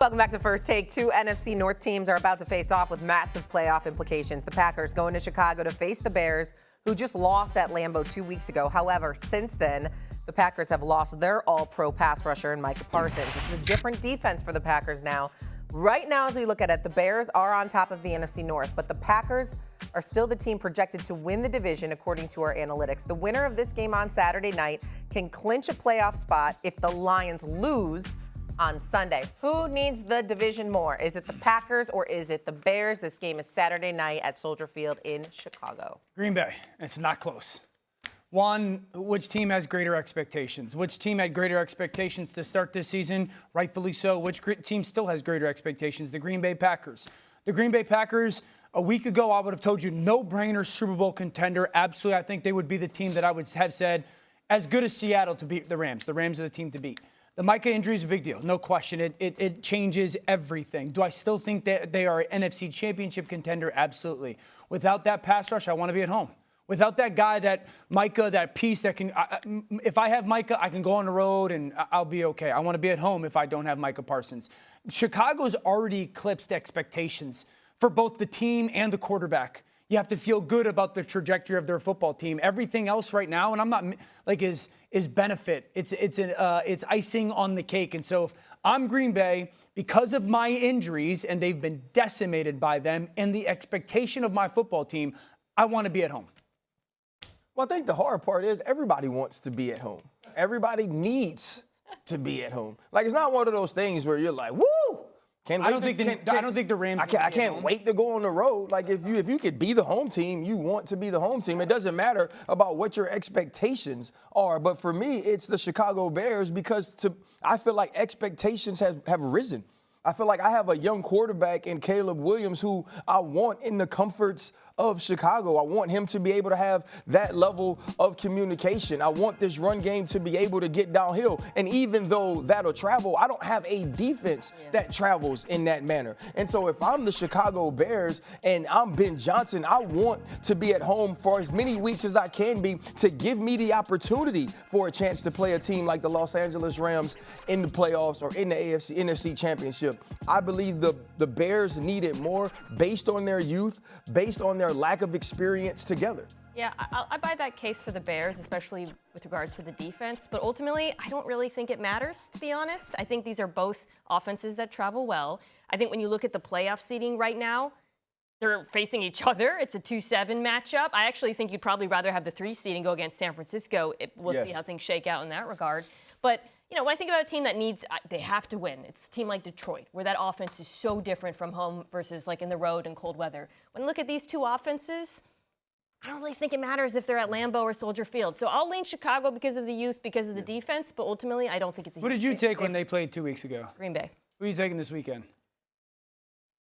Welcome back to First Take. Two NFC North teams are about to face off with massive playoff implications. The Packers going to Chicago to face the Bears, who just lost at Lambeau 2 weeks ago. However, since then, the Packers have lost their all-pro pass rusher in Micah Parsons. This is a different defense for the Packers now. Right now, as we look at it, the Bears are on top of the NFC North, but the Packers are still the team projected to win the division according to our analytics. The winner of this game on Saturday night can clinch a playoff spot if the Lions lose on Sunday. Who needs the division more? Is it the Packers or is it the Bears? This game is Saturday night at Soldier Field in Chicago. Green Bay. It's not close. One, which team has greater expectations? Which team had greater expectations to start this season? Rightfully so. Which team still has greater expectations? The Green Bay Packers. The Green Bay Packers, a week ago, I would have told you no-brainer Super Bowl contender. Absolutely, I think they would be the team that I would have said as good as Seattle to beat the Rams. The Rams are the team to beat. The Micah injury is a big deal, no question. It changes everything. Do I still think that they are an NFC championship contender? Absolutely. Without that pass rush, I want to be at home. Without that guy, that Micah, that piece that can, if I have Micah, I can go on the road and I'll be okay. I want to be at home if I don't have Micah Parsons. Chicago's already eclipsed expectations for both the team and the quarterback. You have to feel good about the trajectory of their football team. Everything else right now, and I'm not like is benefit. It's icing on the cake. And so if I'm Green Bay, because of my injuries, and they've been decimated by them, and the expectation of my football team, I want to be at home. Well, I think the hard part is everybody wants to be at home. Everybody needs to be at home. Like, it's not one of those things where you're like, woo! I don't think the Rams. I can't wait to go on the road. Like, if you could be the home team, you want to be the home team. It doesn't matter about what your expectations are. But for me, it's the Chicago Bears because I feel like expectations have risen. I feel like I have a young quarterback in Caleb Williams who I want in the comforts of Chicago. I want him to be able to have that level of communication. I want this run game to be able to get downhill. And even though that'll travel, I don't have a defense that travels in that manner. And so if I'm the Chicago Bears and I'm Ben Johnson, I want to be at home for as many weeks as I can be to give me the opportunity for a chance to play a team like the Los Angeles Rams in the playoffs or in the NFC Championship. I believe the Bears need it more based on their youth, based on their lack of experience together. Yeah, I buy that case for the Bears, especially with regards to the defense. But ultimately, I don't really think it matters, to be honest. I think these are both offenses that travel well. I think when you look at the playoff seeding right now, they're facing each other. It's a 2-7 matchup. I actually think you'd probably rather have the 3 seeding go against San Francisco. We'll see how things shake out in that regard. But you know, when I think about a team that they have to win, it's a team like Detroit, where that offense is so different from home versus like in the road and cold weather. When I look at these two offenses, I don't really think it matters if they're at Lambeau or Soldier Field. So I'll lean Chicago because of the youth, because of the defense, but ultimately I don't think it's a Who did you take when they played 2 weeks ago? Green Bay. Who are you taking this weekend?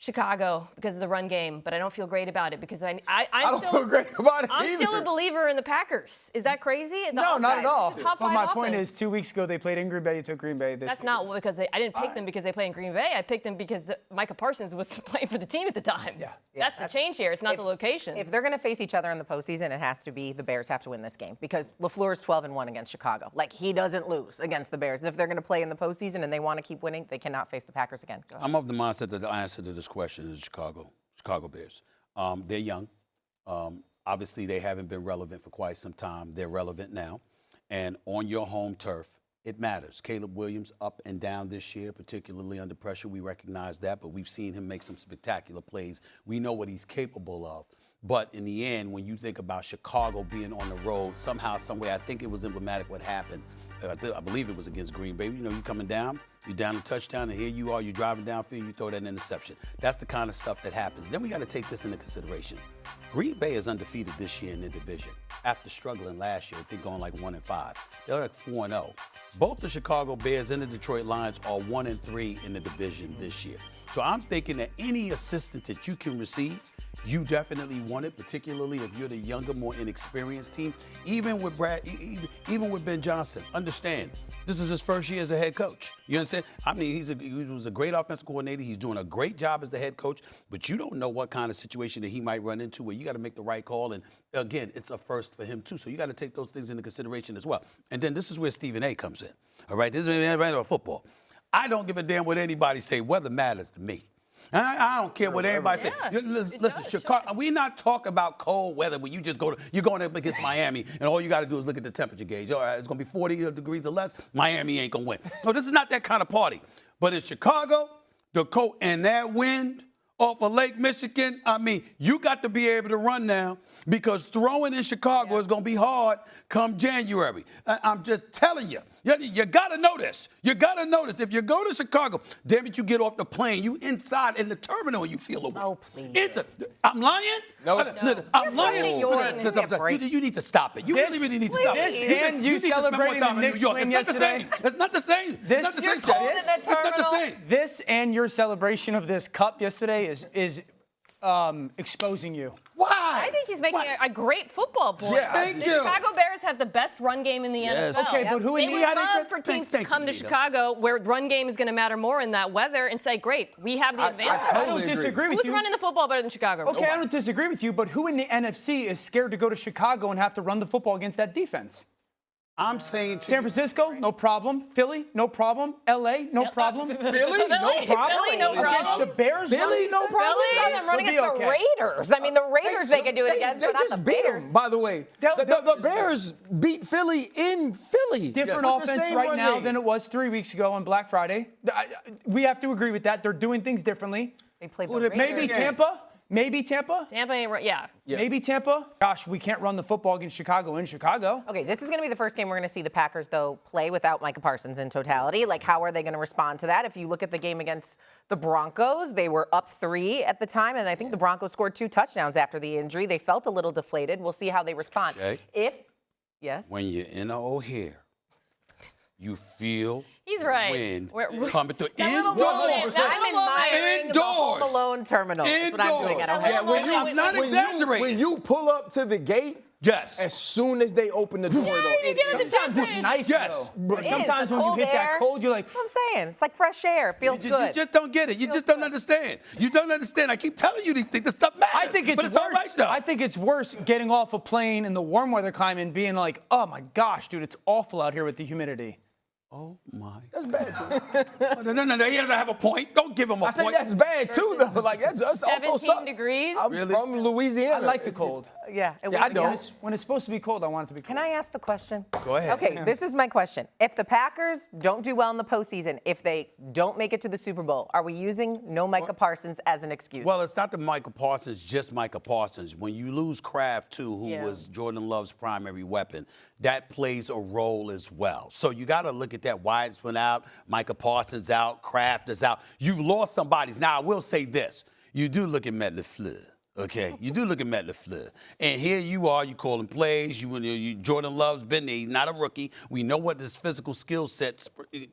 Chicago because of the run game, but I don't feel great about it because I don't feel great about it I'm either. still a believer in the Packers. Is that crazy? No, not at all. Top But five my offense. point is 2 weeks ago they played in Green Bay. You took Green Bay. That's not because I didn't pick them because they play in Green Bay. I picked them because Micah Parsons was playing for the team at the time. Yeah, that's the change here. It's not the location. If they're going to face each other in the postseason, it has to be the Bears have to win this game because LaFleur is 12-1 against Chicago. Like, he doesn't lose against the Bears. If they're going to play in the postseason and they want to keep winning, they cannot face the Packers again. Go ahead. I'm of the mindset that the answer to this question is Chicago Bears. They're young. Obviously, they haven't been relevant for quite some time. They're relevant now. And on your home turf, it matters. Caleb Williams up and down this year, particularly under pressure. We recognize that, but we've seen him make some spectacular plays. We know what he's capable of. But in the end, when you think about Chicago being on the road, somehow, some way, I think it was emblematic what happened. I believe it was against Green Bay. You know, you coming down, you're down a touchdown, and here you are, you're driving downfield, you throw that interception. That's the kind of stuff that happens. Then we got to take this into consideration. Green Bay is undefeated this year in the division after struggling last year. I think going like 1-5. They're like 4-0. Both the Chicago Bears and the Detroit Lions are 1-3 in the division this year. So I'm thinking that any assistance that you can receive, you definitely want it, particularly if you're the younger, more inexperienced team. Even with Ben Johnson, understand this is his first year as a head coach. You understand? I mean, he was a great offensive coordinator. He's doing a great job as the head coach, but you don't know what kind of situation that he might run into where you got to make the right call. And again, it's a first for him too. So you got to take those things into consideration as well. And then this is where Stephen A comes in. All right, this is about football. I don't give a damn what anybody say. Weather matters to me. I don't care what anybody say. Listen, Chicago. We're not talking about cold weather when you're going up against Miami, and all you got to do is look at the temperature gauge. All right, it's going to be 40 degrees or less. Miami ain't going to win. No, this is not that kind of party. But in Chicago, the cold and that wind off of Lake Michigan, I mean, you got to be able to run now, because throwing in Chicago is going to be hard come January. I'm just telling you. You got to know this. You got to know this. If you go to Chicago, damn it, you get off the plane, you inside in the terminal, you feel the wind. Oh, please. I'm lying? No. I'm lying. You need to stop it. You really need to stop it. This and you celebrating the Knicks win yesterday. It's not the same. It's not the same. This and your celebration of this cup yesterday is exposing you. Why? I think he's making a great football point. Yeah, thank the you. Chicago Bears have the best run game in the NFL. Okay, but who in They the would love for teams to come to Chicago where run game is going to matter more in that weather and say, great, we have the advantage. I totally don't agree. disagree with Who's you. running the football better than Chicago? Okay, I don't disagree with you, but who in the NFC is scared to go to Chicago and have to run the football against that defense? I'm saying San Francisco, no problem. Philly, no problem. LA, no problem. Philly, no problem. Philly, no problem. Against the Bears, Philly, no problem. Philly doesn't run They'll be against the okay. Raiders. I mean, the Raiders they can do it against, They but not just the beat Bears. them, by the way. The Bears beat Philly in Philly. Different With the offense same right run now game. than it was 3 weeks ago on Black Friday. We have to agree with that. They're doing things differently. They played the Who they Raiders. Maybe Tampa. Maybe Tampa. Tampa ain't right. Yeah. Maybe Tampa. Gosh, we can't run the football against Chicago in Chicago. Okay, this is going to be the first game we're going to see the Packers, though, play without Micah Parsons in totality. Like, how are they going to respond to that? If you look at the game against the Broncos, they were up 3 at the time, and I think the Broncos scored 2 touchdowns after the injury. They felt a little deflated. We'll see how they respond. Shae? Yes? when you're in O'Hare, you feel He's right. wind We're coming through that little indoors. moment, I'm admiring the Home Alone terminal. That's what I'm doing at Indoors. O'Hare. Yeah, when I'm not exaggerating. When you pull up to the gate, Yes. as soon as they open the door, Sometimes it's nice, Yes. though. It is. Sometimes The when you cold hit that air. cold, you're like, That's what I'm saying. It's like fresh air. It feels You good. just don't get it. You just don't understand. You don't understand. I keep telling you these things. This stuff matters. I think it's but it's worse. all right, though. I think it's worse getting off a plane in the warm weather climate and being like, oh my gosh, dude, it's awful out here with the humidity. Oh, my. that's bad too. No. He doesn't have a point. Don't give him a I point. think that's bad too, though. Like that's also 17 suck. degrees. I'm from Louisiana. I like the cold. Yeah. I don't. When it's supposed to be cold, I want it to be cold. Can I ask the question? Go ahead. Okay, this is my question. If the Packers don't do well in the postseason, if they don't make it to the Super Bowl, are we using no Micah Parsons as an excuse? Well, it's not the Micah Parsons, just Micah Parsons. When you lose Kraft, too, who was Jordan Love's primary weapon, that plays a role as well. So you got to look at that. Wyatt's been out, Micah Parsons out, Kraft is out. You've lost somebody. Now, I will say this. You do look at Matt LaFleur. Okay, you do look at Matt LaFleur. And here you are, you calling plays. Jordan Love's been there. He's not a rookie. We know what his physical skill sets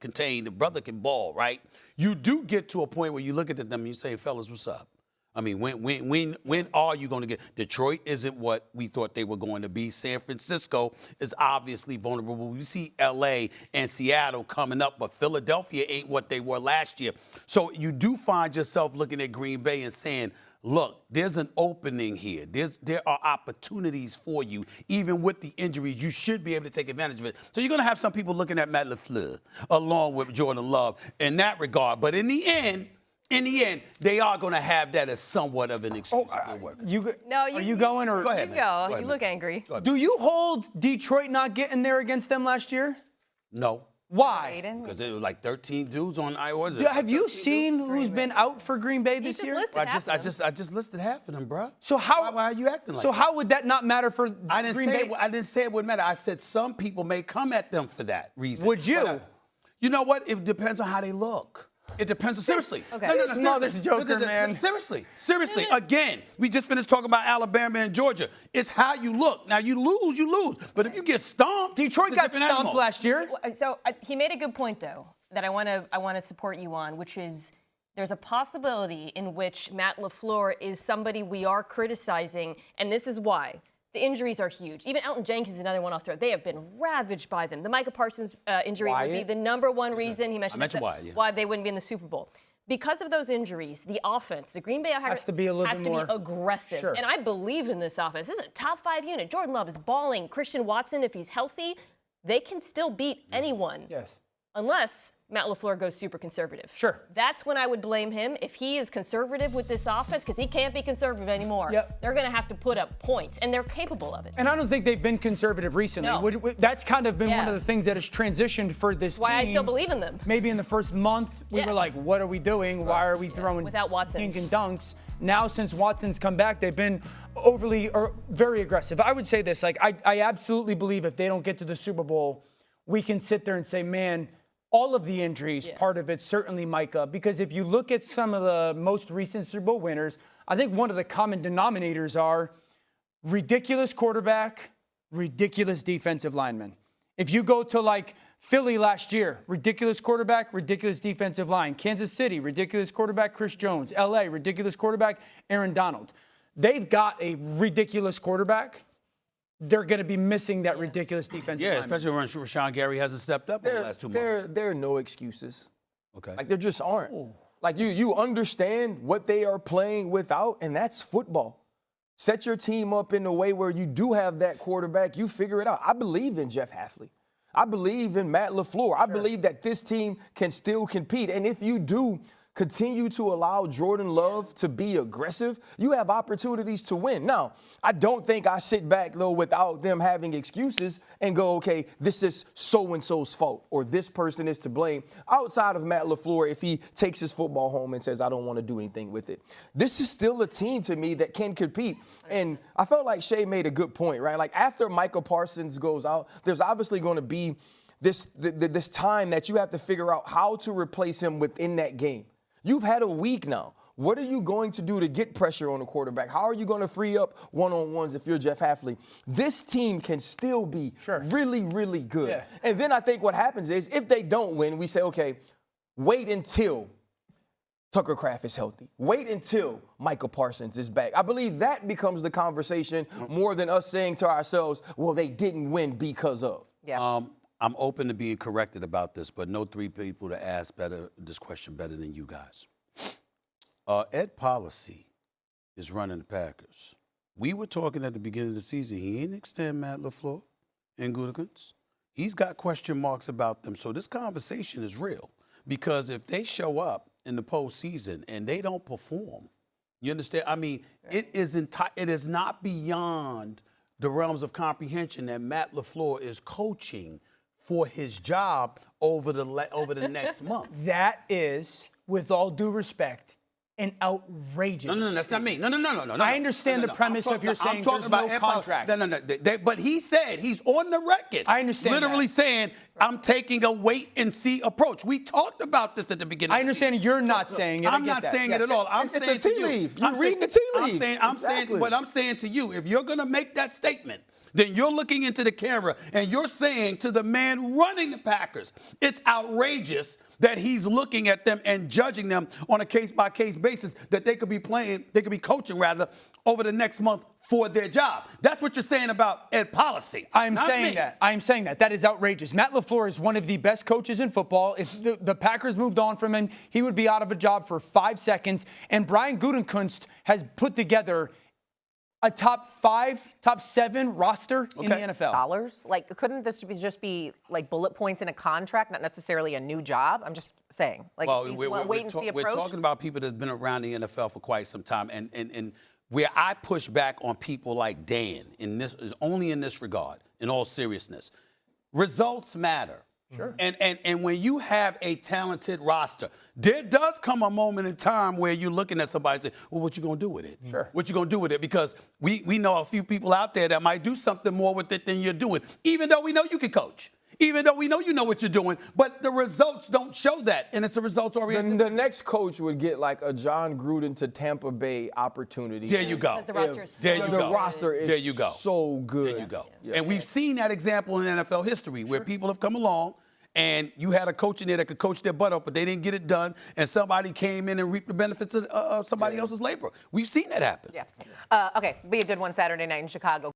contain. The brother can ball, right? You do get to a point where you look at them and you say, fellas, what's up? I mean, when are you going to get? Detroit isn't what we thought they were going to be. San Francisco is obviously vulnerable. We see L.A. and Seattle coming up, but Philadelphia ain't what they were last year. So you do find yourself looking at Green Bay and saying, look, there's an opening here. There are opportunities for you. Even with the injuries, you should be able to take advantage of it. So you're going to have some people looking at Matt LaFleur along with Jordan Love in that regard. But in the end, they are going to have that as somewhat of an excuse. Are you You going or? Go ahead, You man. go. Go ahead, You man. look angry. Do you hold Detroit not getting there against them last year? No. Why? Aiden? Because there were like 13 dudes on Iowa. Have you seen who's been out for Green Bay this just year? listed I half of them. just listed half of them, bro. So how? Why are you acting like So that? how would that not matter for I didn't Green say Bay? I didn't say it would matter. I said some people may come at them for that reason. Would you? But you know what? It depends on how they look. It depends on seriously. Okay. No, This mother's seriously. joker, man. Seriously. Again, we just finished talking about Alabama and Georgia. It's how you look. Now you lose. But if you get stomped, Detroit it's a got different stomped animal. last year. So he made a good point, though, that I want to support you on, which is there's a possibility in which Matt LaFleur is somebody we are criticizing, and this is why. The injuries are huge. Even Elton Jenkins is another one I'll throw. They have been ravaged by them. The Micah Parsons injury would be the number one reason he mentioned why they wouldn't be in the Super Bowl. Because of those injuries, the offense, the Green Bay Has to be a little bit more aggressive. Sure. And I believe in this offense. This is a top 5 unit. Jordan Love is balling. Christian Watson, if he's healthy, they can still beat anyone. Yes. unless Matt LaFleur goes super conservative. Sure. That's when I would blame him. If he is conservative with this offense, because he can't be conservative anymore, Yep. they're going to have to put up points, and they're capable of it. And I don't think they've been conservative recently. No. That's kind of been Yeah. one of the things that has transitioned for this team. Why I still believe in them. Maybe in the first month, we Yeah. were like, what are we doing? Why are we throwing Without Watson. dink and dunks? Now, since Watson's come back, they've been overly or very aggressive. I would say this, like, I absolutely believe if they don't get to the Super Bowl, we can sit there and say, man, all of the injuries, part of it, certainly Micah, because if you look at some of the most recent Super Bowl winners, I think one of the common denominators are ridiculous quarterback, ridiculous defensive lineman. If you go to like Philly last year, ridiculous quarterback, ridiculous defensive line. Kansas City, ridiculous quarterback, Chris Jones. LA, ridiculous quarterback, Aaron Donald. They've got a ridiculous quarterback. They're going to be missing that ridiculous defensive Yeah, lineman. especially when Rashawn Gary hasn't stepped up in the last 2 months. There are no excuses. Okay. Like there just aren't. Like you understand what they are playing without, and that's football. Set your team up in a way where you do have that quarterback. You figure it out. I believe in Jeff Hafley. I believe in Matt LaFleur. I believe that this team can still compete. And if you do continue to allow Jordan Love to be aggressive, you have opportunities to win. Now, I don't think I sit back, though, without them having excuses and go, okay, this is so-and-so's fault or this person is to blame. Outside of Matt LaFleur, if he takes his football home and says, I don't want to do anything with it. This is still a team to me that can compete. And I felt like Shae made a good point, right? Like after Micah Parsons goes out, there's obviously going to be this time that you have to figure out how to replace him within that game. You've had a week now. What are you going to do to get pressure on the quarterback? How are you going to free up one-on-ones if you're Jeff Hafley? This team can still be really, really good. Yeah. And then I think what happens is if they don't win, we say, okay, wait until Tucker Kraft is healthy. Wait until Micah Parsons is back. I believe that becomes the conversation more than us saying to ourselves, well, they didn't win because of. Yeah. I'm open to being corrected about this, but no three people to ask this question better than you guys. Ed Policy is running the Packers. We were talking at the beginning of the season. He ain't extend Matt LaFleur and Gutekunst. He's got question marks about them. So this conversation is real because if they show up in the postseason and they don't perform, you understand? I mean, it is not beyond the realms of comprehension that Matt LaFleur is coaching for his job over the next month. That is, with all due respect, an outrageous No, that's not me. No. I understand the premise of your saying there's no contract. No. But he said, he's on the record. I understand literally that. saying, I'm taking a wait-and-see approach. We talked about this at the beginning. I understand you're not saying it. I I'm get not that. saying Yes. it at all. I'm It's saying a tea to you. leaf. You're I'm reading saying- the tea leaf. I'm saying what I'm saying to you. If you're going to make that statement, then you're looking into the camera and you're saying to the man running the Packers, it's outrageous that he's looking at them and judging them on a case-by-case basis that they could be coaching rather, over the next month for their job. That's what you're saying about Ed Policy. I'm saying that. That is outrageous. Matt LaFleur is one of the best coaches in football. If the Packers moved on from him, he would be out of a job for 5 seconds. And Brian Gutekunst has put together a top 7 roster in the NFL. Dollars? Like, couldn't this just be like bullet points in a contract, not necessarily a new job? I'm just saying. Like, Well, wait and see approach. we're talking about people that have been around the NFL for quite some time, and where I push back on people like Dan in this is only in this regard. In all seriousness, results matter. Sure. And when you have a talented roster, there does come a moment in time where you're looking at somebody and say, well, what you going to do with it? Sure. What you going to do with it? Because we know a few people out there that might do something more with it than you're doing, even though we know you can coach. Even though we know you know what you're doing, but the results don't show that, and it's a results-oriented. The next coach would get like a John Gruden to Tampa Bay opportunity. There you go. Because the roster is so There you good. go. The roster is There you go. so good. There you go. Yeah. And we've seen that example in NFL history where people have come along and you had a coach in there that could coach their butt off, but they didn't get it done, and somebody came in and reaped the benefits of somebody else's labor. We've seen that happen. Yeah. Okay, be a good one Saturday night in Chicago.